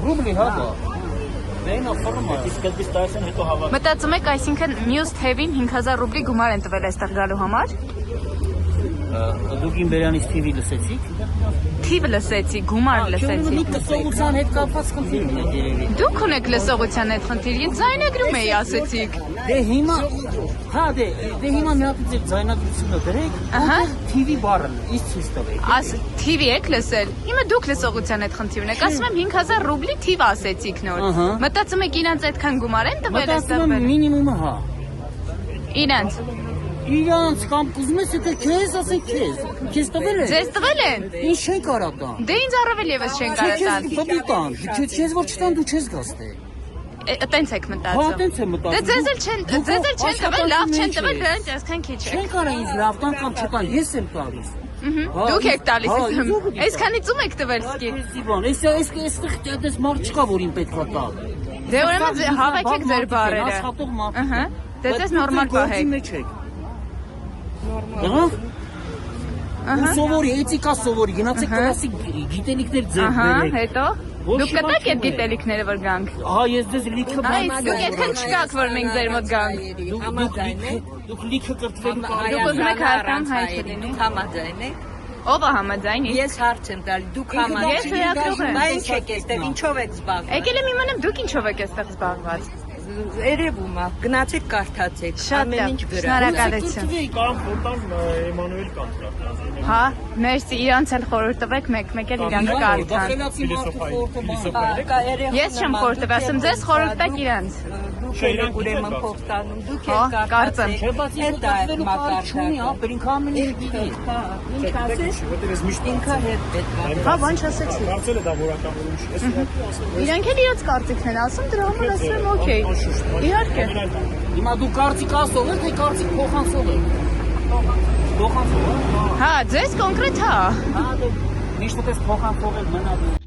Ռուբլի հա բա։ Մտածում եք, այսինքն մյուս թևին 5000 ռուբլի գումար են տվել այստեղ գալու համար։ Դուք իմ բերանից TV լսեցիք։ Թիվ լսեցի, գումար լսեցի։ Լսողության հետ կապված խնդիրն է երևի։ Դուք ունեք լսողության հետ խնդիր, ես ձայնագրում էի ասեցիք։ Դե հիմա հիմա մի հատ ձայնագրությունը դրեք, TV բառը ինձ ցույց տվեք։ Թիվի եք լսել։ Հիմա դուք լսողության հետ խնդիր ունեք։ Ասում եմ 5000 ռուբլի թիվ ասեցիք նոր։ Մտածում եք իրancs այդքան գումար են տվել այստեղ։ Մտածում եմ մինիմումը հա։ Իրancs կամ ուզում ես եթե քեզ ասեն քեզ։ Քեզ տվել են։ Ձեզ տվել են։ Ինչ չեն կարա տան։ Դե ինձ առավել եւս չեն կարա տան։ Պետք տան։ Քեզ որ չտան դու չես գաստե։ Տենց եք մտածում։ Հա, տենց եմ մտածում։ Դե ձեզ էլ չեն տվել, լավ չեն տվել, դրանց այսքան քիչ է։ Չեն կարա ինձ լավ տան կամ չտան, ես եմ տալիս։ Դուք եք տալիս։ Այսքանից ում եք տվել սկի։ Այստեղ մարդ չկա, որ իմ պետք է տալ։ Դե ուրեմն հավաքեք ձեր բառերը։ Աշխատող մարդ։ Դե դες նորմալ պահեք։ Սովորի, էթիկա սովորի, գնացեք կլասիկ գիտելիքներ ձեր բերեք։ Հետո դուք կտաք այդ գիտելիքները որ գանք։ Հա, ես դες լիքը Այս դուք այդքան չկաք որ մենք ձեր մոտ գանք։ Դուք լիքը կրթվելու Դուք ուզում եք հայտան հայտ լինի։ Համաձայն եք։ Ով է համաձայն։ Ես հարց եմ տալի, դուք համաձայն եք։ Բայց եք այստեղ ինչով եք զբաղվում։ Եկել եմ իմանամ դուք ինչով եք այստեղ զբաղված։ Երևում է, գնացեք կարդացեք, ամեն ինչ վրա։ Շնորհակալություն։ Կամ որտեղ Էմանուել կանտրակտը։ Հա, մերսի, իրանց էլ խորհուրդ տվեք, մեկ էլ իրանք կարդան։ Ես չեմ խորհուրդ տվել, ասեմ ձեզ խորհուրդ տակ իրանց։ Դուք եք ուրեմն փող տանում, դուք Հա, եք կարծեմ։ Այդ է մակարդակը։ Ինքը ամեն ինչ գիտի։ Ինչ ասես։ Ինքը հետ պետք է։ Հա, բան չասեցի։ Կարծել է դա որական որոշ։ Իրանք էլ իրաց կարծիքն են ասում, դրա համար ասում եմ օքեյ։ Իհարկե։ Հիմա դու կարծիք ասող ես, թե կարծիք փոխանցող ես։ Փոխանցող։ Հա, ձեզ կոնկրետ հա։ Հա, դե միշտ պես փոխանցող ես մնա դու։